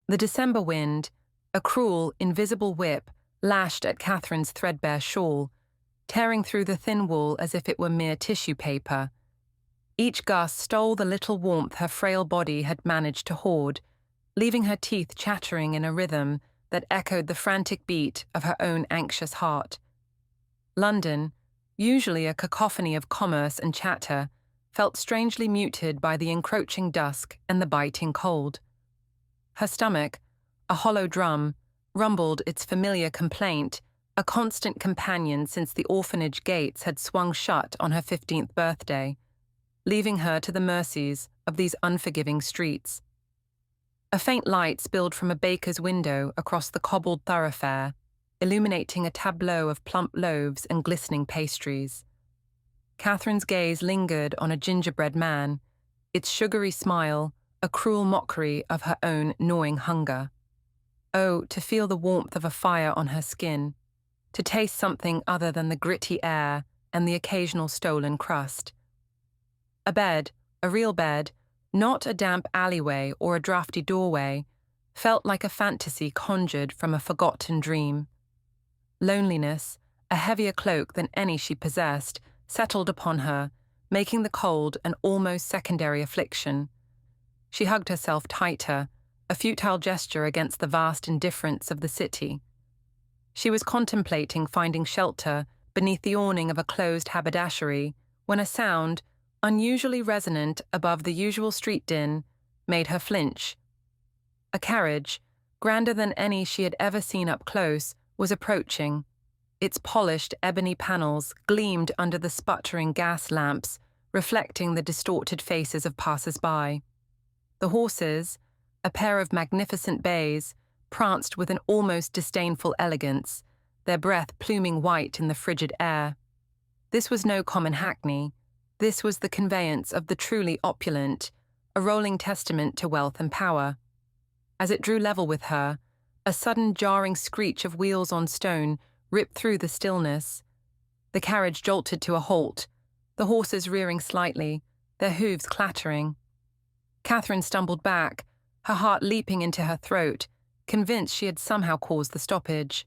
The December wind, a cruel, invisible whip, lashed at Catherine's threadbare shawl, tearing through the thin wool as if it were mere tissue paper. Each gust stole the little warmth her frail body had managed to hoard, leaving her teeth chattering in a rhythm that echoed the frantic beat of her own anxious heart. London, usually a cacophony of commerce and chatter, felt strangely muted by the encroaching dusk and the biting cold. Her stomach, a hollow drum, rumbled its familiar complaint, a constant companion since the orphanage gates had swung shut on her 15th birthday, leaving her to the mercies of these unforgiving streets. A faint light spilled from a baker's window across the cobbled thoroughfare, illuminating a tableau of plump loaves and glistening pastries. Catherine's gaze lingered on a gingerbread man, its sugary smile a cruel mockery of her own gnawing hunger. Oh, to feel the warmth of a fire on her skin, to taste something other than the gritty air and the occasional stolen crust. A bed, a real bed, not a damp alleyway or a drafty doorway, felt like a fantasy conjured from a forgotten dream. Loneliness, a heavier cloak than any she possessed, settled upon her, making the cold an almost secondary affliction. She hugged herself tighter, a futile gesture against the vast indifference of the city. She was contemplating finding shelter beneath the awning of a closed haberdashery when a sound, unusually resonant above the usual street din, made her flinch. A carriage, grander than any she had ever seen up close, was approaching. Its polished ebony panels gleamed under the sputtering gas lamps, reflecting the distorted faces of passers-by. The horses, a pair of magnificent bays, pranced with an almost disdainful elegance, their breath pluming white in the frigid air. This was no common hackney. This was the conveyance of the truly opulent, a rolling testament to wealth and power. As it drew level with her, a sudden jarring screech of wheels on stone ripped through the stillness. The carriage jolted to a halt, the horses rearing slightly, their hooves clattering. Catherine stumbled back, her heart leaping into her throat, convinced she had somehow caused the stoppage.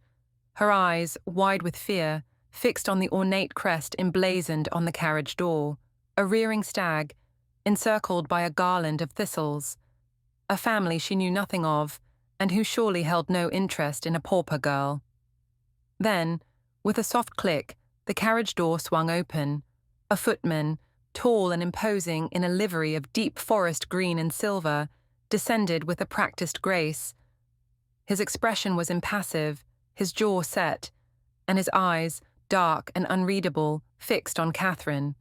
Her eyes, wide with fear, fixed on the ornate crest emblazoned on the carriage door, a rearing stag, encircled by a garland of thistles. A family she knew nothing of, and who surely held no interest in a pauper girl. Then, with a soft click, the carriage door swung open. A footman, tall and imposing in a livery of deep forest green and silver, descended with a practiced grace. His expression was impassive, his jaw set, and his eyes, dark and unreadable, fixed on Catherine.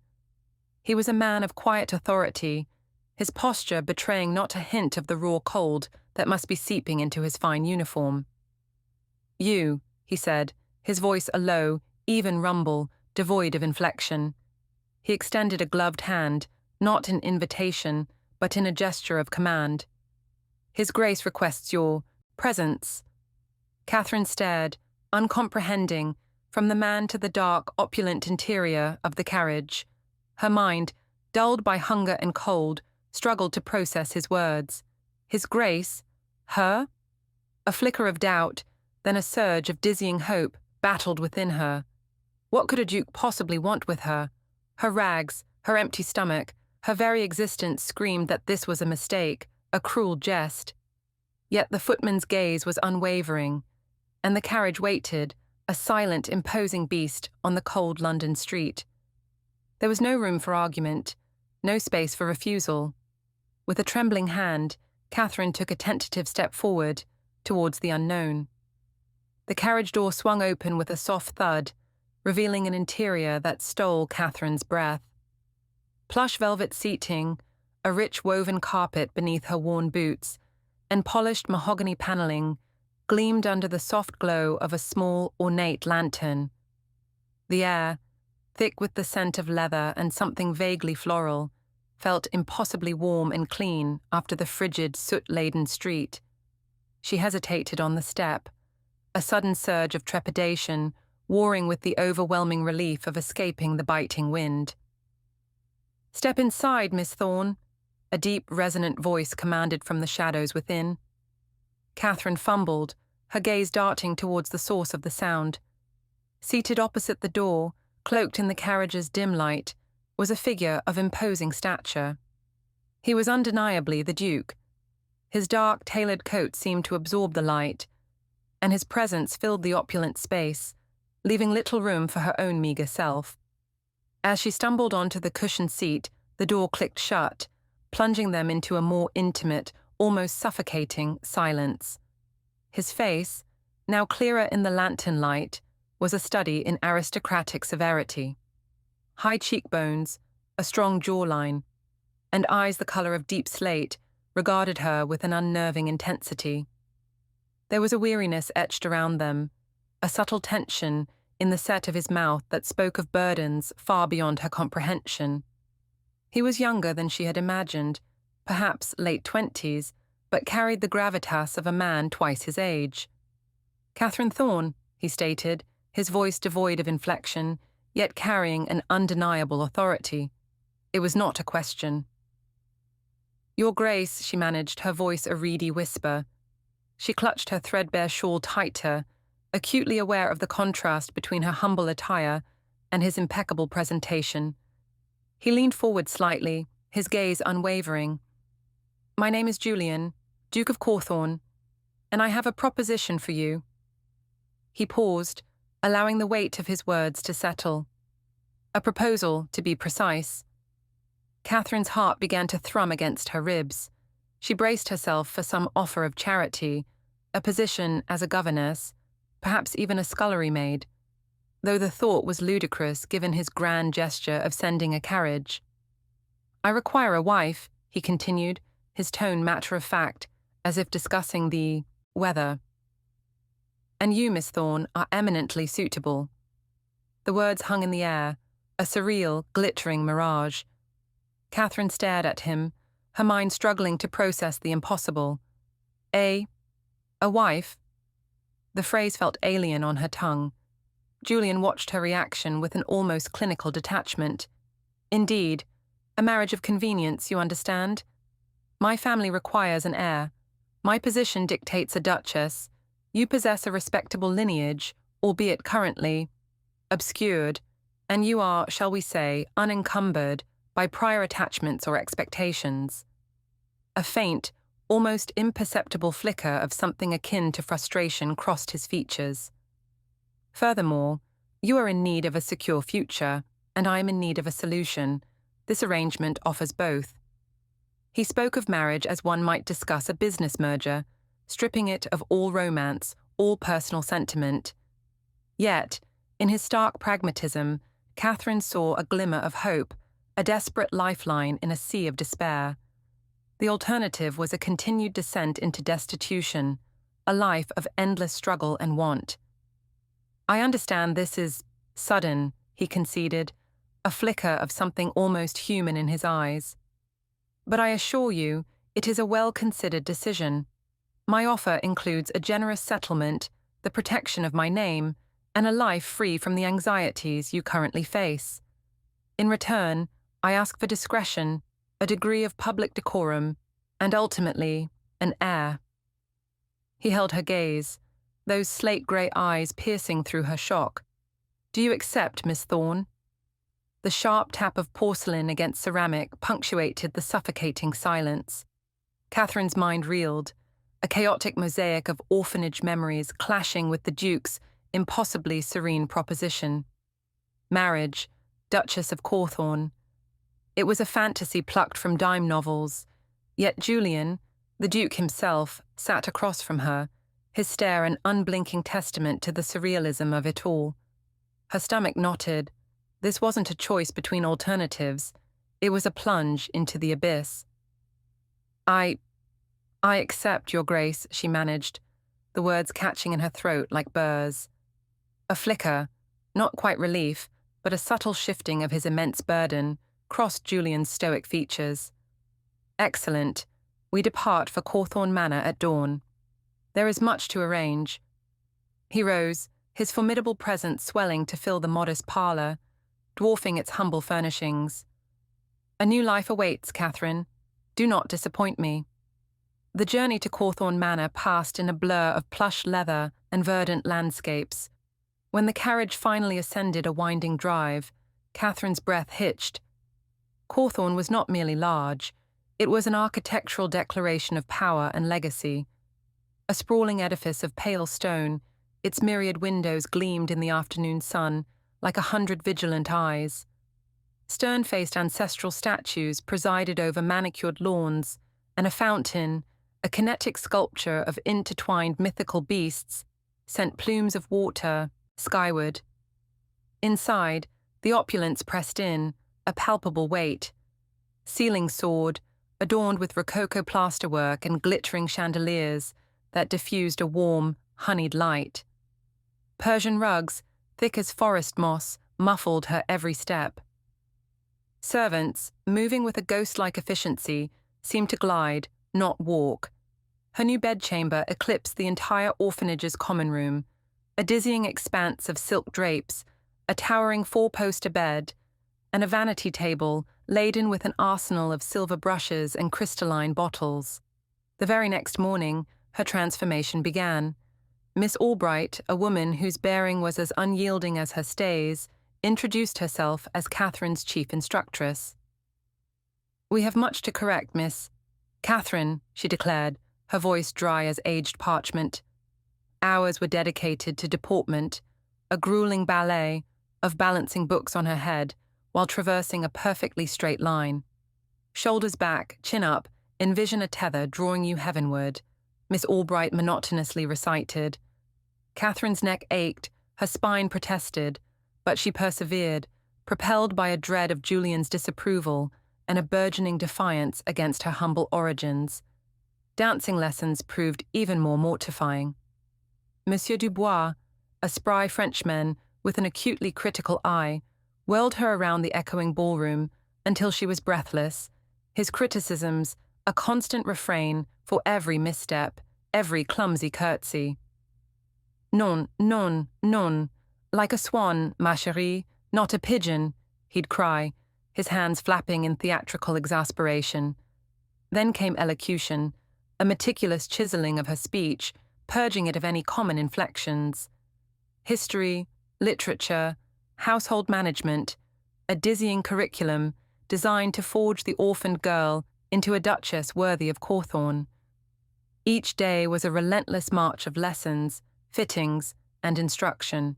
He was a man of quiet authority, his posture betraying not a hint of the raw cold that must be seeping into his fine uniform. "You," he said, his voice a low, even rumble, devoid of inflection. He extended a gloved hand, not in invitation, but in a gesture of command. "His Grace requests your presence." Catherine stared, uncomprehending, from the man to the dark, opulent interior of the carriage. Her mind, dulled by hunger and cold, struggled to process his words. His Grace? Her? A flicker of doubt, then a surge of dizzying hope battled within her. What could a duke possibly want with her? Her rags, her empty stomach, her very existence screamed that this was a mistake, a cruel jest. Yet the footman's gaze was unwavering, and the carriage waited, a silent, imposing beast, on the cold London street. There was no room for argument, no space for refusal. With a trembling hand, Catherine took a tentative step forward, towards the unknown. The carriage door swung open with a soft thud, revealing an interior that stole Catherine's breath. Plush velvet seating, a rich woven carpet beneath her worn boots, and polished mahogany panelling gleamed under the soft glow of a small, ornate lantern. The air, thick with the scent of leather and something vaguely floral, felt impossibly warm and clean after the frigid, soot-laden street. She hesitated on the step, a sudden surge of trepidation warring with the overwhelming relief of escaping the biting wind. "Step inside, Miss Thorne," a deep, resonant voice commanded from the shadows within. Catherine fumbled, her gaze darting towards the source of the sound. Seated opposite the door, cloaked in the carriage's dim light, was a figure of imposing stature. He was undeniably the Duke. His dark, tailored coat seemed to absorb the light, and his presence filled the opulent space, leaving little room for her own meagre self. As she stumbled onto the cushioned seat, the door clicked shut, plunging them into a more intimate, almost suffocating silence. His face, now clearer in the lantern light, was a study in aristocratic severity. High cheekbones, a strong jawline, and eyes the colour of deep slate regarded her with an unnerving intensity. There was a weariness etched around them, a subtle tension in the set of his mouth that spoke of burdens far beyond her comprehension. He was younger than she had imagined, perhaps late 20s, but carried the gravitas of a man twice his age. "Catherine Thorne," he stated, his voice devoid of inflection, yet carrying an undeniable authority. It was not a question. "Your Grace," she managed, her voice a reedy whisper. She clutched her threadbare shawl tighter, acutely aware of the contrast between her humble attire and his impeccable presentation. He leaned forward slightly, his gaze unwavering. "My name is Julian, Duke of Cawthorne, and I have a proposition for you." He paused, allowing the weight of his words to settle. A proposal, to be precise. Catherine's heart began to thrum against her ribs. She braced herself for some offer of charity, a position as a governess, perhaps even a scullery maid, though the thought was ludicrous given his grand gesture of sending a carriage. "I require a wife," he continued, his tone matter-of-fact, as if discussing the weather. "And you, Miss Thorne, are eminently suitable." The words hung in the air, a surreal, glittering mirage. Catherine stared at him, her mind struggling to process the impossible. A wife? The phrase felt alien on her tongue. Julian watched her reaction with an almost clinical detachment. "Indeed, a marriage of convenience, you understand? My family requires an heir. My position dictates a duchess. You possess a respectable lineage, albeit currently obscured, and you are, shall we say, unencumbered by prior attachments or expectations." A faint, almost imperceptible flicker of something akin to frustration crossed his features. "Furthermore, you are in need of a secure future, and I am in need of a solution. This arrangement offers both." He spoke of marriage as one might discuss a business merger, stripping it of all romance, all personal sentiment. Yet, in his stark pragmatism, Catherine saw a glimmer of hope, a desperate lifeline in a sea of despair. The alternative was a continued descent into destitution, a life of endless struggle and want. "I understand this is sudden," he conceded, a flicker of something almost human in his eyes. "But I assure you, it is a well-considered decision. My offer includes a generous settlement, the protection of my name, and a life free from the anxieties you currently face. In return, I ask for discretion, a degree of public decorum, and ultimately, an heir." He held her gaze, those slate-grey eyes piercing through her shock. "Do you accept, Miss Thorne?" The sharp tap of porcelain against ceramic punctuated the suffocating silence. Catherine's mind reeled, a chaotic mosaic of orphanage memories clashing with the Duke's impossibly serene proposition. Marriage, Duchess of Cawthorne. It was a fantasy plucked from dime novels, yet Julian, the Duke himself, sat across from her, his stare an unblinking testament to the surrealism of it all. Her stomach knotted. This wasn't a choice between alternatives. It was a plunge into the abyss. I accept, Your Grace," she managed, the words catching in her throat like burrs. A flicker, not quite relief, but a subtle shifting of his immense burden, crossed Julian's stoic features. "Excellent. We depart for Cawthorne Manor at dawn. There is much to arrange." He rose, his formidable presence swelling to fill the modest parlour, dwarfing its humble furnishings. "A new life awaits, Catherine. Do not disappoint me." The journey to Cawthorne Manor passed in a blur of plush leather and verdant landscapes. When the carriage finally ascended a winding drive, Catherine's breath hitched. Cawthorne was not merely large, it was an architectural declaration of power and legacy. A sprawling edifice of pale stone, its myriad windows gleamed in the afternoon sun like 100 vigilant eyes. Stern-faced ancestral statues presided over manicured lawns, and a fountain, a kinetic sculpture of intertwined mythical beasts, sent plumes of water skyward. Inside, the opulence pressed in, a palpable weight. Ceilings soared, adorned with rococo plasterwork and glittering chandeliers that diffused a warm, honeyed light. Persian rugs, thick as forest moss, muffled her every step. Servants, moving with a ghost-like efficiency, seemed to glide, not walk. Her new bedchamber eclipsed the entire orphanage's common room, a dizzying expanse of silk drapes, a towering four-poster bed, and a vanity table laden with an arsenal of silver brushes and crystalline bottles. The very next morning, her transformation began. Miss Albright, a woman whose bearing was as unyielding as her stays, introduced herself as Catherine's chief instructress. "We have much to correct, miss." "Catherine," she declared, her voice dry as aged parchment. Hours were dedicated to deportment, a grueling ballet of balancing books on her head while traversing a perfectly straight line. "Shoulders back, chin up, envision a tether drawing you heavenward," Miss Albright monotonously recited. Catherine's neck ached, her spine protested, but she persevered, propelled by a dread of Julian's disapproval and a burgeoning defiance against her humble origins. Dancing lessons proved even more mortifying. Monsieur Dubois, a spry Frenchman with an acutely critical eye, whirled her around the echoing ballroom until she was breathless, his criticisms a constant refrain for every misstep, every clumsy curtsy. "Non, non, non, like a swan, ma chérie, not a pigeon," he'd cry, his hands flapping in theatrical exasperation. Then came elocution, a meticulous chiseling of her speech, purging it of any common inflections. History, literature, household management, a dizzying curriculum designed to forge the orphaned girl into a duchess worthy of Cawthorne. Each day was a relentless march of lessons, fittings, and instruction.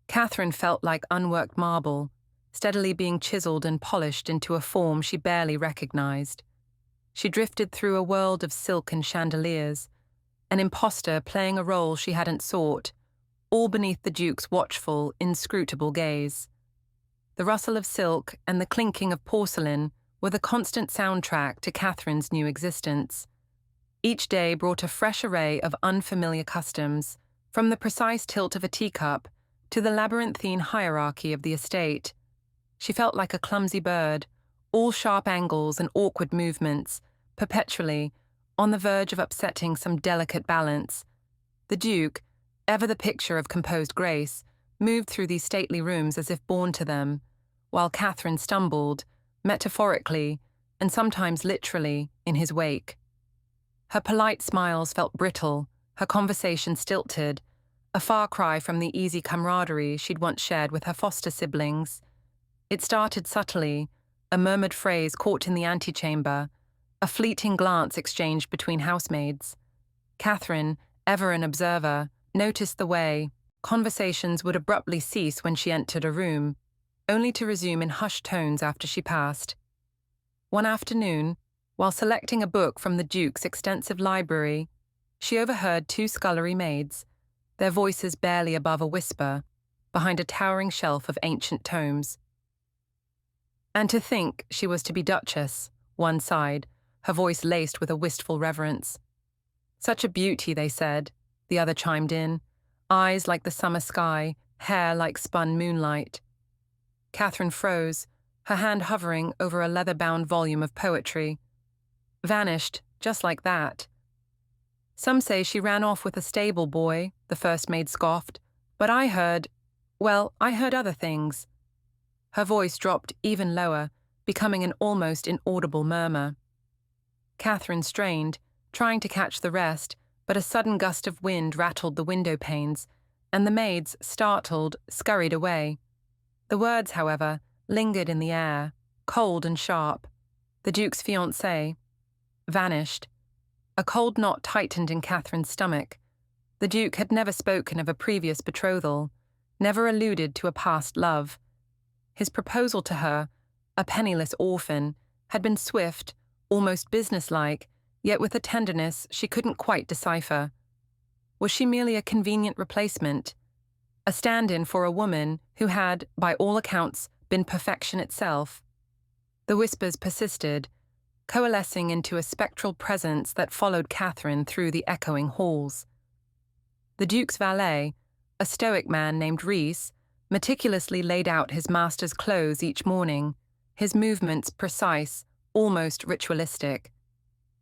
Catherine felt like unworked marble, steadily being chiseled and polished into a form she barely recognized. She drifted through a world of silk and chandeliers, an imposter playing a role she hadn't sought, all beneath the Duke's watchful, inscrutable gaze. The rustle of silk and the clinking of porcelain were the constant soundtrack to Catherine's new existence. Each day brought a fresh array of unfamiliar customs, from the precise tilt of a teacup to the labyrinthine hierarchy of the estate. She felt like a clumsy bird, all sharp angles and awkward movements, perpetually on the verge of upsetting some delicate balance. The Duke, ever the picture of composed grace, moved through these stately rooms as if born to them, while Catherine stumbled, metaphorically, and sometimes literally, in his wake. Her polite smiles felt brittle, her conversation stilted, a far cry from the easy camaraderie she'd once shared with her foster siblings. It started subtly, a murmured phrase caught in the antechamber, a fleeting glance exchanged between housemaids. Catherine, ever an observer, noticed the way conversations would abruptly cease when she entered a room, only to resume in hushed tones after she passed. One afternoon, while selecting a book from the Duke's extensive library, she overheard two scullery maids, their voices barely above a whisper, behind a towering shelf of ancient tomes. "And to think she was to be Duchess," one sighed, her voice laced with a wistful reverence. "Such a beauty," they said, the other chimed in, eyes like the summer sky, hair like spun moonlight. Catherine froze, her hand hovering over a leather-bound volume of poetry. "Vanished, just like that." "Some say she ran off with a stable boy," the first maid scoffed, "but I heard other things." Her voice dropped even lower, becoming an almost inaudible murmur. Catherine strained, trying to catch the rest, but a sudden gust of wind rattled the window panes, and the maids, startled, scurried away. The words, however, lingered in the air, cold and sharp. The Duke's fiancé vanished. A cold knot tightened in Catherine's stomach. The Duke had never spoken of a previous betrothal, never alluded to a past love. His proposal to her, a penniless orphan, had been swift, almost businesslike, yet with a tenderness she couldn't quite decipher. Was she merely a convenient replacement? A stand-in for a woman who had, by all accounts, been perfection itself? The whispers persisted, coalescing into a spectral presence that followed Catherine through the echoing halls. The Duke's valet, a stoic man named Rhys, meticulously laid out his master's clothes each morning, his movements precise, almost ritualistic.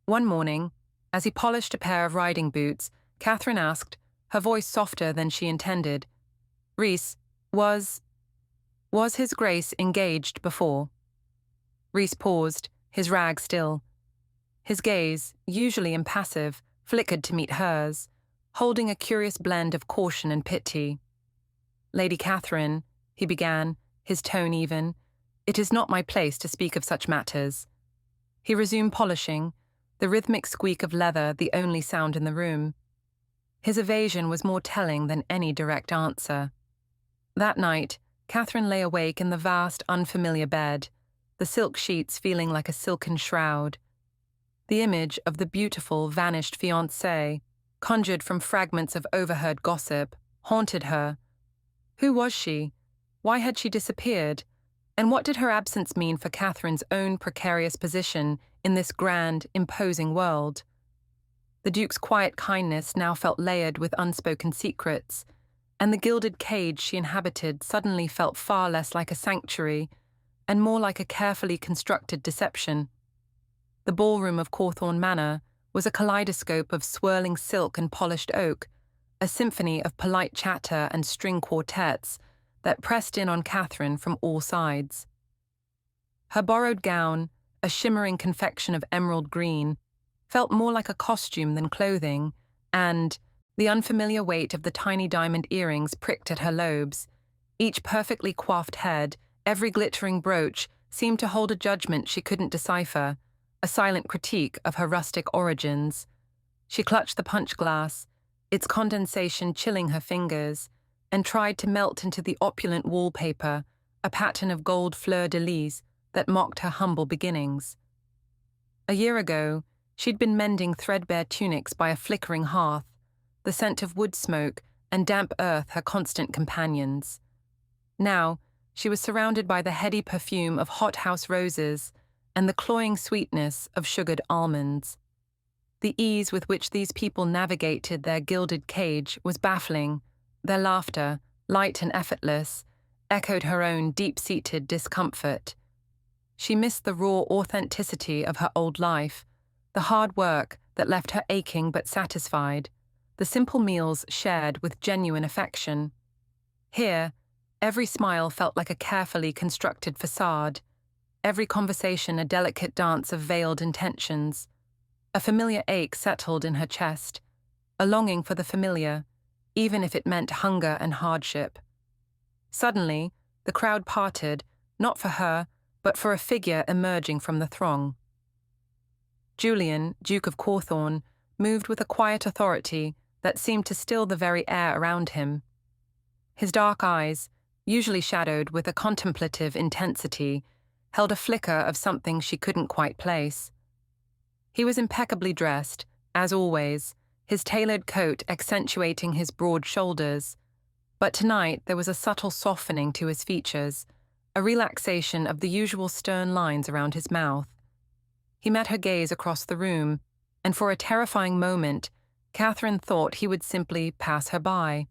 One morning, as he polished a pair of riding boots, Catherine asked, her voice softer than she intended, "Rhys, was His Grace engaged before?" Rhys paused, his rag still. His gaze, usually impassive, flickered to meet hers, holding a curious blend of caution and pity. "Lady Catherine," he began, his tone even, "it is not my place to speak of such matters." He resumed polishing, the rhythmic squeak of leather the only sound in the room. His evasion was more telling than any direct answer. That night, Catherine lay awake in the vast, unfamiliar bed, the silk sheets feeling like a silken shroud. The image of the beautiful, vanished fiancé, conjured from fragments of overheard gossip, haunted her. Who was she? Why had she disappeared? And what did her absence mean for Catherine's own precarious position in this grand, imposing world? The Duke's quiet kindness now felt layered with unspoken secrets, and the gilded cage she inhabited suddenly felt far less like a sanctuary and more like a carefully constructed deception. The ballroom of Cawthorne Manor was a kaleidoscope of swirling silk and polished oak, a symphony of polite chatter and string quartets that pressed in on Catherine from all sides. Her borrowed gown, a shimmering confection of emerald green, felt more like a costume than clothing, and the unfamiliar weight of the tiny diamond earrings pricked at her lobes. Each perfectly coiffed head, every glittering brooch, seemed to hold a judgment she couldn't decipher, a silent critique of her rustic origins. She clutched the punch glass, its condensation chilling her fingers, and tried to melt into the opulent wallpaper, a pattern of gold fleur-de-lis that mocked her humble beginnings. A year ago, she'd been mending threadbare tunics by a flickering hearth, the scent of wood smoke and damp earth her constant companions. Now, she was surrounded by the heady perfume of hothouse roses and the cloying sweetness of sugared almonds. The ease with which these people navigated their gilded cage was baffling. Their laughter, light and effortless, echoed her own deep-seated discomfort. She missed the raw authenticity of her old life, the hard work that left her aching but satisfied, the simple meals shared with genuine affection. Here, every smile felt like a carefully constructed facade, every conversation a delicate dance of veiled intentions. A familiar ache settled in her chest, a longing for the familiar, even if it meant hunger and hardship. Suddenly, the crowd parted, not for her, but for a figure emerging from the throng. Julian, Duke of Cawthorne, moved with a quiet authority that seemed to still the very air around him. His dark eyes, usually shadowed with a contemplative intensity, held a flicker of something she couldn't quite place. He was impeccably dressed, as always, his tailored coat accentuating his broad shoulders, but tonight there was a subtle softening to his features, a relaxation of the usual stern lines around his mouth. He met her gaze across the room, and for a terrifying moment, Catherine thought he would simply pass her by,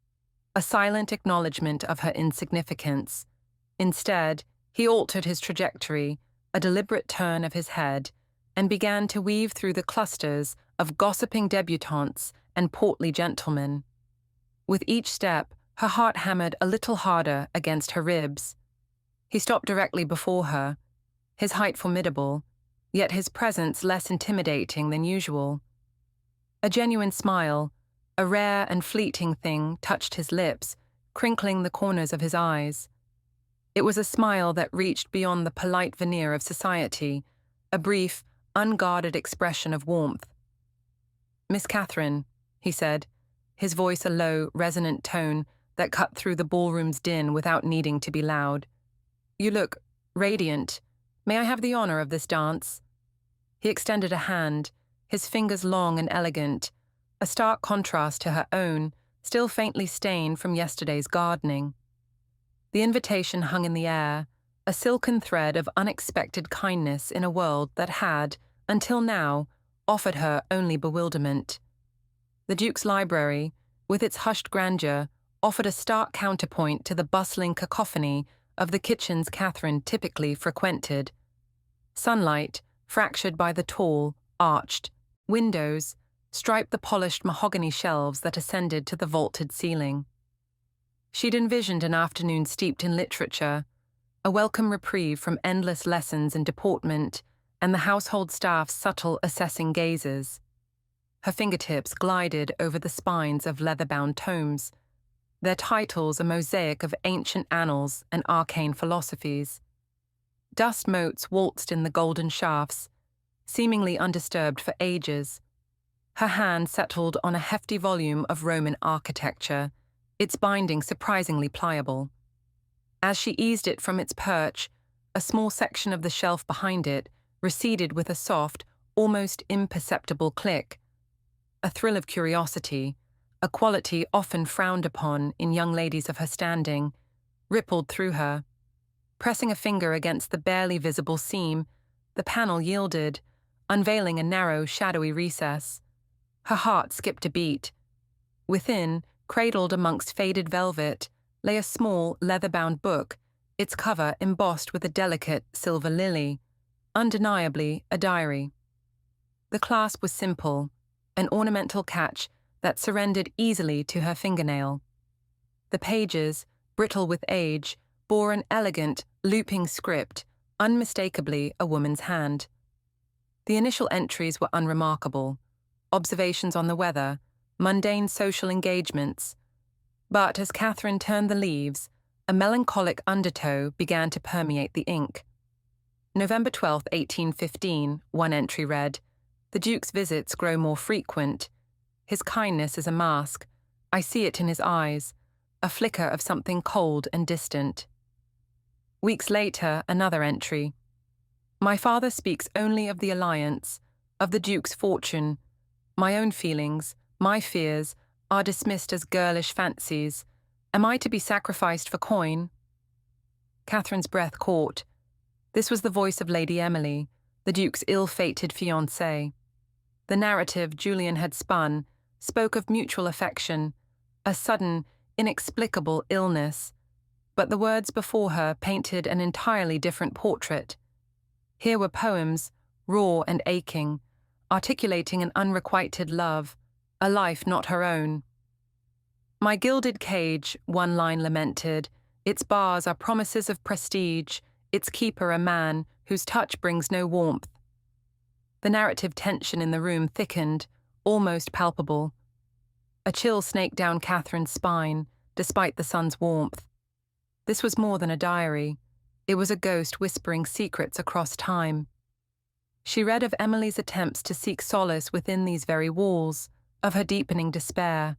a silent acknowledgement of her insignificance. Instead, he altered his trajectory, a deliberate turn of his head, and began to weave through the clusters of gossiping debutantes and portly gentlemen. With each step, her heart hammered a little harder against her ribs. He stopped directly before her, his height formidable, yet his presence less intimidating than usual. A genuine smile, a rare and fleeting thing, touched his lips, crinkling the corners of his eyes. It was a smile that reached beyond the polite veneer of society, a brief, unguarded expression of warmth. "Miss Catherine," he said, his voice a low, resonant tone that cut through the ballroom's din without needing to be loud. "You look radiant. May I have the honor of this dance?" He extended a hand, his fingers long and elegant, a stark contrast to her own, still faintly stained from yesterday's gardening. The invitation hung in the air, a silken thread of unexpected kindness in a world that had, until now, offered her only bewilderment. The Duke's library, with its hushed grandeur, offered a stark counterpoint to the bustling cacophony of the kitchens Catherine typically frequented. Sunlight, fractured by the tall, arched windows, striped the polished mahogany shelves that ascended to the vaulted ceiling. She'd envisioned an afternoon steeped in literature, a welcome reprieve from endless lessons in deportment and the household staff's subtle assessing gazes. Her fingertips glided over the spines of leather-bound tomes, their titles a mosaic of ancient annals and arcane philosophies. Dust motes waltzed in the golden shafts, seemingly undisturbed for ages. Her hand settled on a hefty volume of Roman architecture, its binding surprisingly pliable. As she eased it from its perch, a small section of the shelf behind it receded with a soft, almost imperceptible click. A thrill of curiosity, a quality often frowned upon in young ladies of her standing, rippled through her. Pressing a finger against the barely visible seam, the panel yielded, unveiling a narrow, shadowy recess. Her heart skipped a beat. Within, cradled amongst faded velvet, lay a small, leather-bound book, its cover embossed with a delicate silver lily, undeniably a diary. The clasp was simple, an ornamental catch that surrendered easily to her fingernail. The pages, brittle with age, bore an elegant, looping script, unmistakably a woman's hand. The initial entries were unremarkable, observations on the weather, mundane social engagements. But as Catherine turned the leaves, a melancholic undertow began to permeate the ink. November 12, 1815, one entry read, "The Duke's visits grow more frequent. His kindness is a mask. I see it in his eyes, a flicker of something cold and distant." Weeks later, another entry. "My father speaks only of the alliance, of the Duke's fortune. My own feelings, my fears, are dismissed as girlish fancies. Am I to be sacrificed for coin?" Catherine's breath caught. This was the voice of Lady Emily, the Duke's ill-fated fiancée. The narrative Julian had spun spoke of mutual affection, a sudden, inexplicable illness, but the words before her painted an entirely different portrait. Here were poems, raw and aching, articulating an unrequited love, a life not her own. "My gilded cage," one line lamented, "its bars are promises of prestige, its keeper a man whose touch brings no warmth." The narrative tension in the room thickened, almost palpable. A chill snaked down Catherine's spine, despite the sun's warmth. This was more than a diary. It was a ghost whispering secrets across time. She read of Emily's attempts to seek solace within these very walls, of her deepening despair.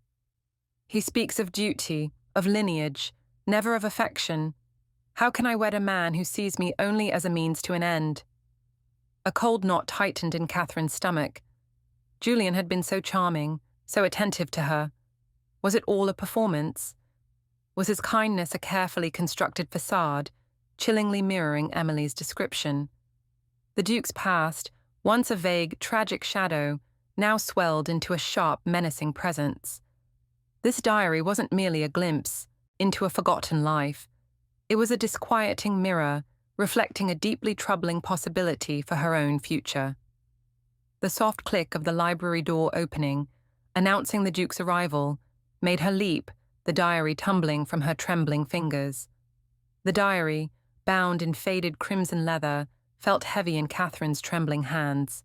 "He speaks of duty, of lineage, never of affection. How can I wed a man who sees me only as a means to an end?" A cold knot tightened in Catherine's stomach. Julian had been so charming, so attentive to her. Was it all a performance? Was his kindness a carefully constructed facade, chillingly mirroring Emily's description? The Duke's past, once a vague, tragic shadow, now swelled into a sharp, menacing presence. This diary wasn't merely a glimpse into a forgotten life. It was a disquieting mirror, reflecting a deeply troubling possibility for her own future. The soft click of the library door opening, announcing the Duke's arrival, made her leap, the diary tumbling from her trembling fingers. The diary, bound in faded crimson leather, felt heavy in Catherine's trembling hands.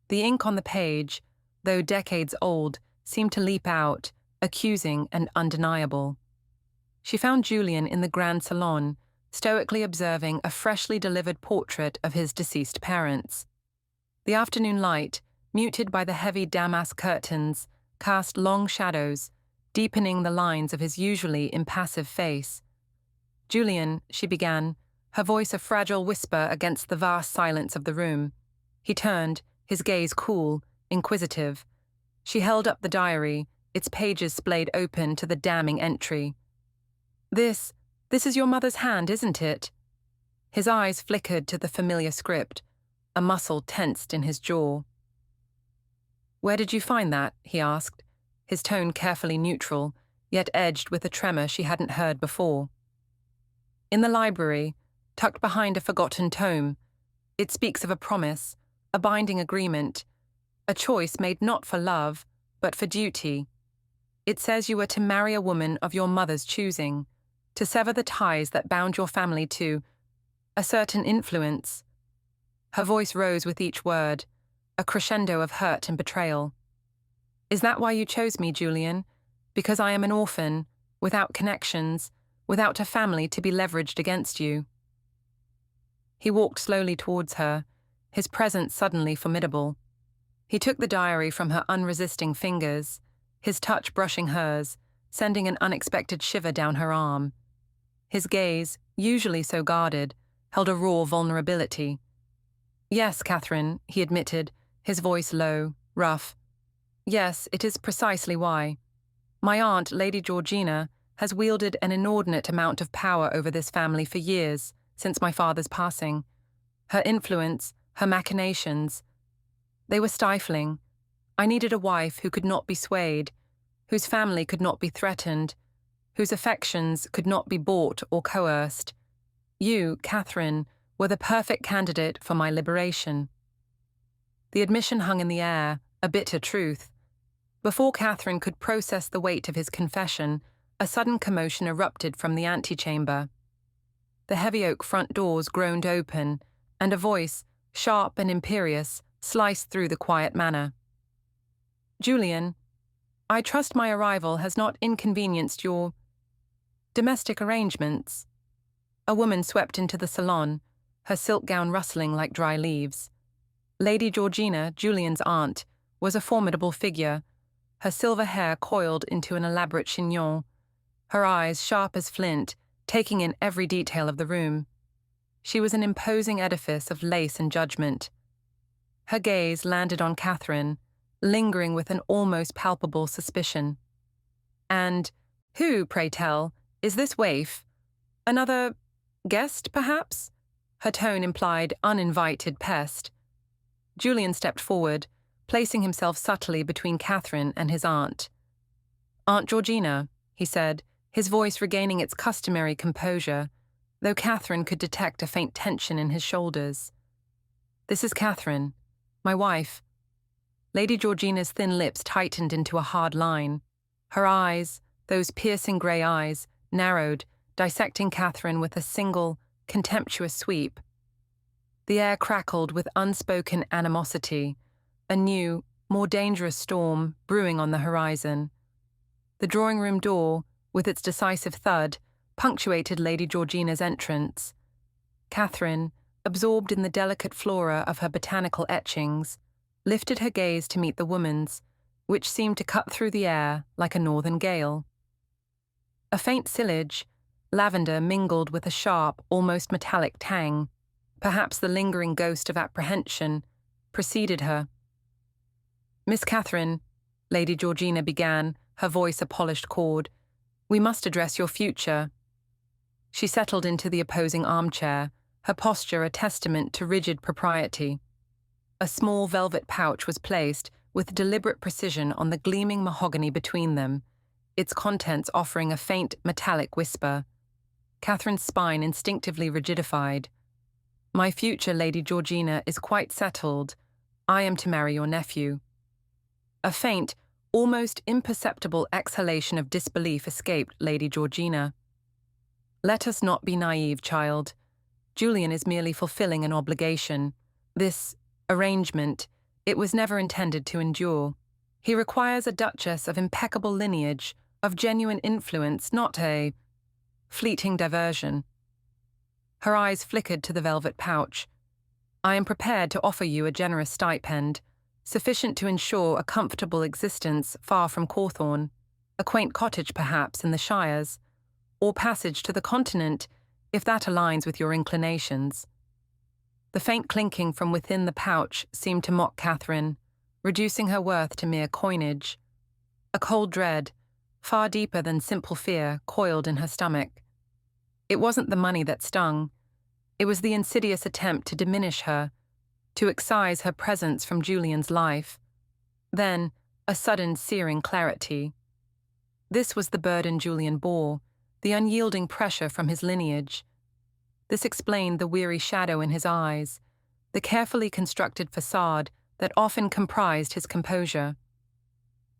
The ink on the page, though decades old, seemed to leap out, accusing and undeniable. She found Julian in the grand salon, stoically observing a freshly delivered portrait of his deceased parents. The afternoon light, muted by the heavy damask curtains, cast long shadows, deepening the lines of his usually impassive face. "Julian," she began, her voice a fragile whisper against the vast silence of the room. He turned, his gaze cool, inquisitive. She held up the diary, its pages splayed open to the damning entry. This is your mother's hand, isn't it?" His eyes flickered to the familiar script, a muscle tensed in his jaw. "Where did you find that?" he asked, his tone carefully neutral, yet edged with a tremor she hadn't heard before. "In the library, tucked behind a forgotten tome. It speaks of a promise, a binding agreement, a choice made not for love, but for duty. It says you were to marry a woman of your mother's choosing, to sever the ties that bound your family to a certain influence." Her voice rose with each word, a crescendo of hurt and betrayal. "Is that why you chose me, Julian? Because I am an orphan, without connections, without a family to be leveraged against you?" He walked slowly towards her, his presence suddenly formidable. He took the diary from her unresisting fingers, his touch brushing hers, sending an unexpected shiver down her arm. His gaze, usually so guarded, held a raw vulnerability. "Yes, Catherine," he admitted, his voice low, rough. "Yes, it is precisely why. My aunt, Lady Georgina, has wielded an inordinate amount of power over this family for years, since my father's passing. Her influence, her machinations, they were stifling. I needed a wife who could not be swayed, whose family could not be threatened, whose affections could not be bought or coerced. You, Catherine, were the perfect candidate for my liberation." The admission hung in the air, a bitter truth. Before Catherine could process the weight of his confession, a sudden commotion erupted from the antechamber. The heavy oak front doors groaned open, and a voice, sharp and imperious, sliced through the quiet manor. "Julian, I trust my arrival has not inconvenienced your domestic arrangements." A woman swept into the salon, her silk gown rustling like dry leaves. Lady Georgina, Julian's aunt, was a formidable figure, her silver hair coiled into an elaborate chignon, her eyes sharp as flint, taking in every detail of the room. She was an imposing edifice of lace and judgment. Her gaze landed on Catherine, lingering with an almost palpable suspicion. "And who, pray tell, is this waif? Another guest, perhaps?" Her tone implied uninvited pest. Julian stepped forward, placing himself subtly between Catherine and his aunt. "Aunt Georgina," he said, his voice regaining its customary composure, though Catherine could detect a faint tension in his shoulders. "This is Catherine, my wife." Lady Georgina's thin lips tightened into a hard line. Her eyes, those piercing grey eyes, narrowed, dissecting Catherine with a single, contemptuous sweep. The air crackled with unspoken animosity, a new, more dangerous storm brewing on the horizon. The drawing-room door, with its decisive thud, punctuated Lady Georgina's entrance. Catherine, absorbed in the delicate flora of her botanical etchings, lifted her gaze to meet the woman's, which seemed to cut through the air like a northern gale. A faint sillage, lavender mingled with a sharp, almost metallic tang, perhaps the lingering ghost of apprehension, preceded her. "Miss Catherine," Lady Georgina began, her voice a polished chord, "we must address your future." She settled into the opposing armchair, her posture a testament to rigid propriety. A small velvet pouch was placed with deliberate precision on the gleaming mahogany between them, its contents offering a faint metallic whisper. Catherine's spine instinctively rigidified. "My future, Lady Georgina, is quite settled. I am to marry your nephew." A faint, almost imperceptible exhalation of disbelief escaped Lady Georgina. "Let us not be naive, child. Julian is merely fulfilling an obligation. This arrangement, it was never intended to endure." He requires a duchess of impeccable lineage, of genuine influence, not a fleeting diversion. Her eyes flickered to the velvet pouch. I am prepared to offer you a generous stipend, sufficient to ensure a comfortable existence far from Cawthorne, a quaint cottage perhaps in the Shires, or passage to the continent if that aligns with your inclinations. The faint clinking from within the pouch seemed to mock Catherine, reducing her worth to mere coinage. A cold dread, far deeper than simple fear, coiled in her stomach. It wasn't the money that stung. It was the insidious attempt to diminish her, to excise her presence from Julian's life. Then, a sudden searing clarity. This was the burden Julian bore, the unyielding pressure from his lineage. This explained the weary shadow in his eyes, the carefully constructed facade that often comprised his composure.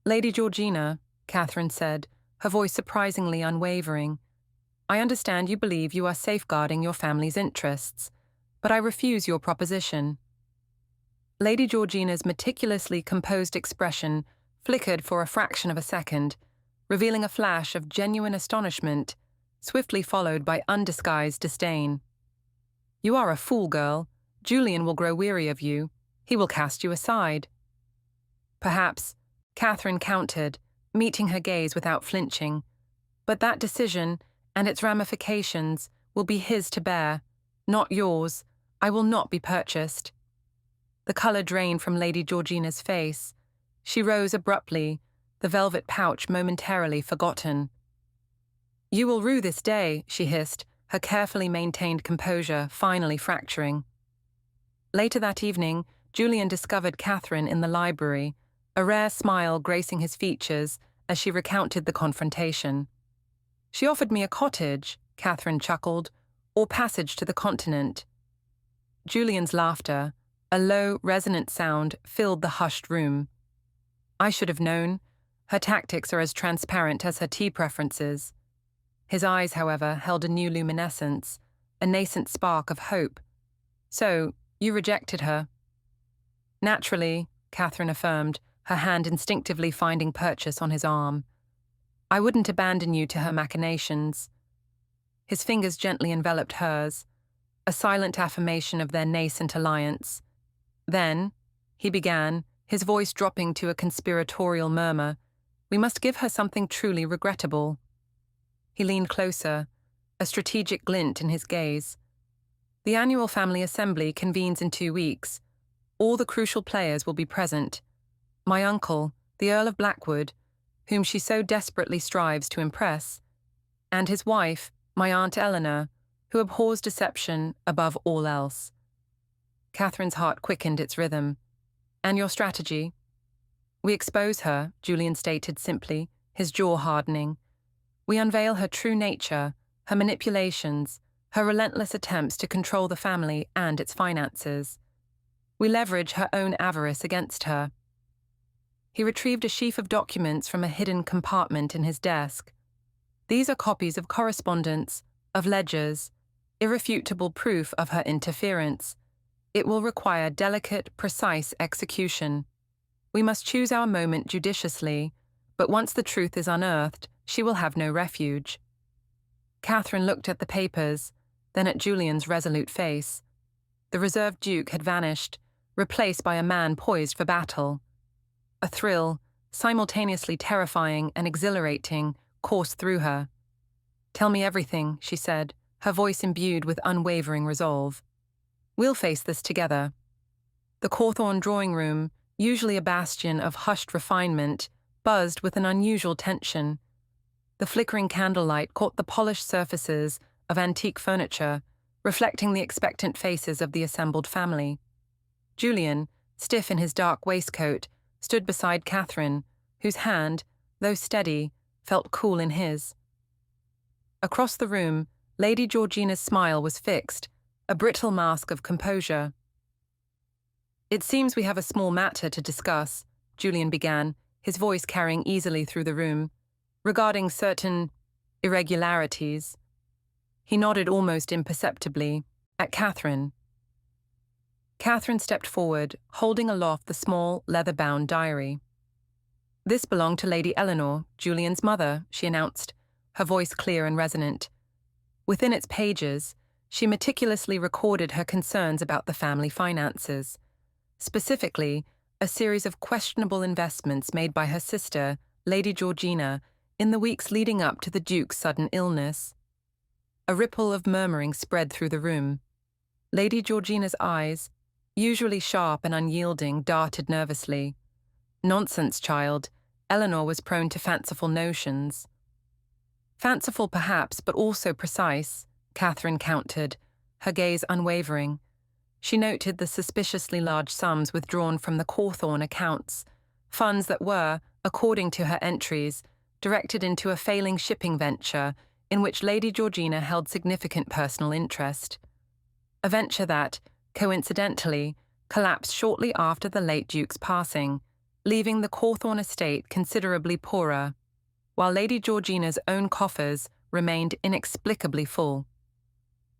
"Lady Georgina," Catherine said, her voice surprisingly unwavering, "I understand you believe you are safeguarding your family's interests, but I refuse your proposition." Lady Georgina's meticulously composed expression flickered for a fraction of a second, revealing a flash of genuine astonishment, swiftly followed by undisguised disdain. "You are a fool, girl. Julian will grow weary of you. He will cast you aside." "Perhaps," Catherine countered, meeting her gaze without flinching, "but that decision and its ramifications will be his to bear, not yours. I will not be purchased." The colour drained from Lady Georgina's face. She rose abruptly, the velvet pouch momentarily forgotten. "You will rue this day," she hissed, her carefully maintained composure finally fracturing. Later that evening, Julian discovered Catherine in the library, a rare smile gracing his features as she recounted the confrontation. "She offered me a cottage," Catherine chuckled, "or passage to the continent." Julian's laughter, a low, resonant sound, filled the hushed room. "I should have known. Her tactics are as transparent as her tea preferences." His eyes, however, held a new luminescence, a nascent spark of hope. "So, you rejected her?" "Naturally," Catherine affirmed, her hand instinctively finding purchase on his arm. "I wouldn't abandon you to her machinations." His fingers gently enveloped hers, a silent affirmation of their nascent alliance. "Then," he began, his voice dropping to a conspiratorial murmur, "we must give her something truly regrettable." He leaned closer, a strategic glint in his gaze. "The annual family assembly convenes in 2 weeks. All the crucial players will be present. My uncle, the Earl of Blackwood, whom she so desperately strives to impress, and his wife, my Aunt Eleanor, who abhors deception above all else." Catherine's heart quickened its rhythm. "And your strategy?" "We expose her," Julian stated simply, his jaw hardening. "We unveil her true nature, her manipulations, her relentless attempts to control the family and its finances. We leverage her own avarice against her." He retrieved a sheaf of documents from a hidden compartment in his desk. "These are copies of correspondence, of ledgers, irrefutable proof of her interference. It will require delicate, precise execution. We must choose our moment judiciously, but once the truth is unearthed, she will have no refuge." Catherine looked at the papers, then at Julian's resolute face. The reserved Duke had vanished, replaced by a man poised for battle. A thrill, simultaneously terrifying and exhilarating, coursed through her. "Tell me everything," she said, her voice imbued with unwavering resolve. "We'll face this together." The Cawthorne drawing room, usually a bastion of hushed refinement, buzzed with an unusual tension. The flickering candlelight caught the polished surfaces of antique furniture, reflecting the expectant faces of the assembled family. Julian, stiff in his dark waistcoat, stood beside Catherine, whose hand, though steady, felt cool in his. Across the room, Lady Georgina's smile was fixed, a brittle mask of composure. "It seems we have a small matter to discuss," Julian began, his voice carrying easily through the room, "regarding certain irregularities." He nodded almost imperceptibly, at Catherine. Catherine stepped forward, holding aloft the small, leather-bound diary. This belonged to Lady Eleanor, Julian's mother, she announced, her voice clear and resonant. Within its pages, she meticulously recorded her concerns about the family finances. Specifically, a series of questionable investments made by her sister, Lady Georgina, in the weeks leading up to the Duke's sudden illness. A ripple of murmuring spread through the room. Lady Georgina's eyes, usually sharp and unyielding, darted nervously. Nonsense, child. Eleanor was prone to fanciful notions. Fanciful perhaps, but also precise, Catherine countered, her gaze unwavering. She noted the suspiciously large sums withdrawn from the Cawthorne accounts, funds that were, according to her entries, directed into a failing shipping venture in which Lady Georgina held significant personal interest. A venture that, coincidentally, collapsed shortly after the late Duke's passing, leaving the Cawthorne estate considerably poorer, while Lady Georgina's own coffers remained inexplicably full.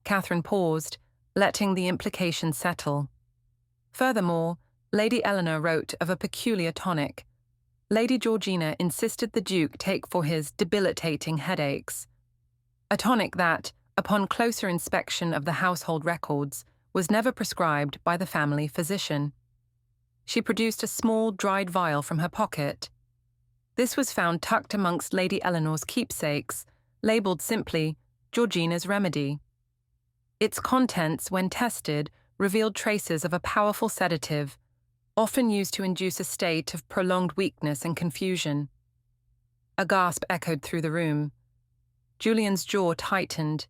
Catherine paused, letting the implication settle. Furthermore, Lady Eleanor wrote of a peculiar tonic. Lady Georgina insisted the Duke take for his debilitating headaches. A tonic that, upon closer inspection of the household records, was never prescribed by the family physician. She produced a small, dried vial from her pocket. This was found tucked amongst Lady Eleanor's keepsakes, labelled simply, Georgina's Remedy. Its contents, when tested, revealed traces of a powerful sedative, often used to induce a state of prolonged weakness and confusion. A gasp echoed through the room. Julian's jaw tightened.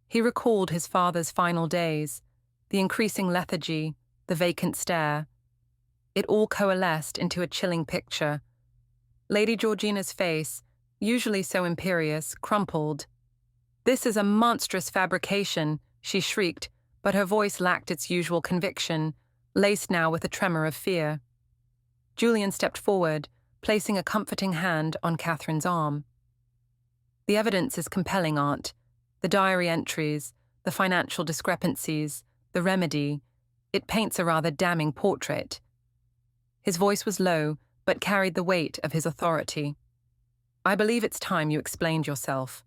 He recalled his father's final days, the increasing lethargy, the vacant stare. It all coalesced into a chilling picture. Lady Georgina's face, usually so imperious, crumpled. "This is a monstrous fabrication," she shrieked, but her voice lacked its usual conviction, laced now with a tremor of fear. Julian stepped forward, placing a comforting hand on Catherine's arm. "The evidence is compelling, Aunt. The diary entries, the financial discrepancies, the remedy. It paints a rather damning portrait." His voice was low, but carried the weight of his authority. "I believe it's time you explained yourself."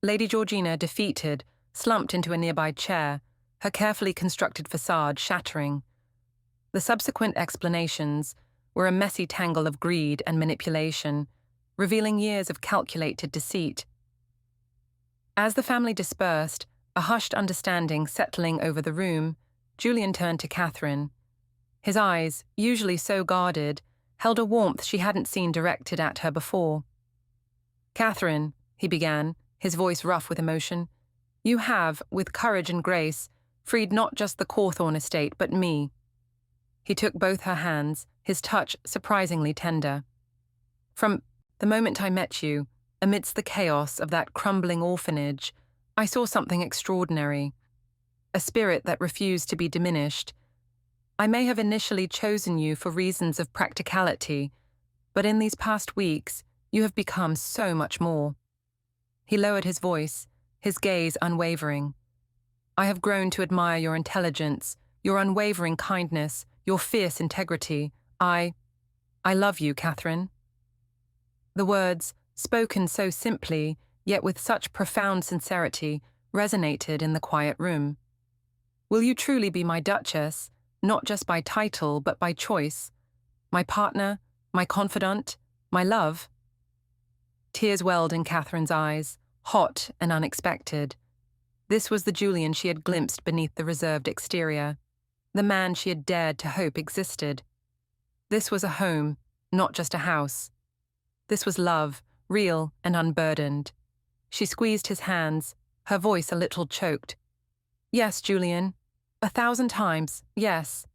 Lady Georgina, defeated, slumped into a nearby chair, her carefully constructed facade shattering. The subsequent explanations were a messy tangle of greed and manipulation, revealing years of calculated deceit. As the family dispersed, a hushed understanding settling over the room, Julian turned to Catherine. His eyes, usually so guarded, held a warmth she hadn't seen directed at her before. "Catherine," he began, his voice rough with emotion, "you have, with courage and grace, freed not just the Cawthorne estate, but me." He took both her hands, his touch surprisingly tender. "From the moment I met you, amidst the chaos of that crumbling orphanage, I saw something extraordinary, a spirit that refused to be diminished. I may have initially chosen you for reasons of practicality, but in these past weeks, you have become so much more." He lowered his voice, his gaze unwavering. "I have grown to admire your intelligence, your unwavering kindness, your fierce integrity. I love you, Catherine." The words, spoken so simply, yet with such profound sincerity, resonated in the quiet room. "Will you truly be my Duchess, not just by title, but by choice? My partner, my confidant, my love?" Tears welled in Catherine's eyes, hot and unexpected. This was the Julian she had glimpsed beneath the reserved exterior, the man she had dared to hope existed. This was a home, not just a house. This was love, real and unburdened. She squeezed his hands, her voice a little choked. "Yes, Julian. 1,000 times, yes."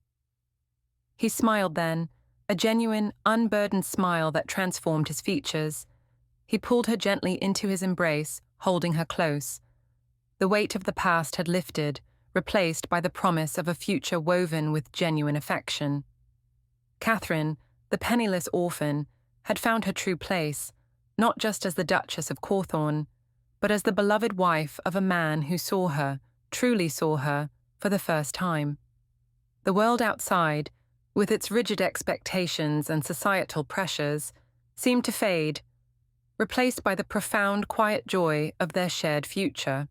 He smiled then, a genuine, unburdened smile that transformed his features. He pulled her gently into his embrace, holding her close. The weight of the past had lifted, replaced by the promise of a future woven with genuine affection. Catherine, the penniless orphan, had found her true place, not just as the Duchess of Cawthorne, but as the beloved wife of a man who saw her, truly saw her, for the first time. The world outside, with its rigid expectations and societal pressures, seemed to fade, replaced by the profound, quiet joy of their shared future.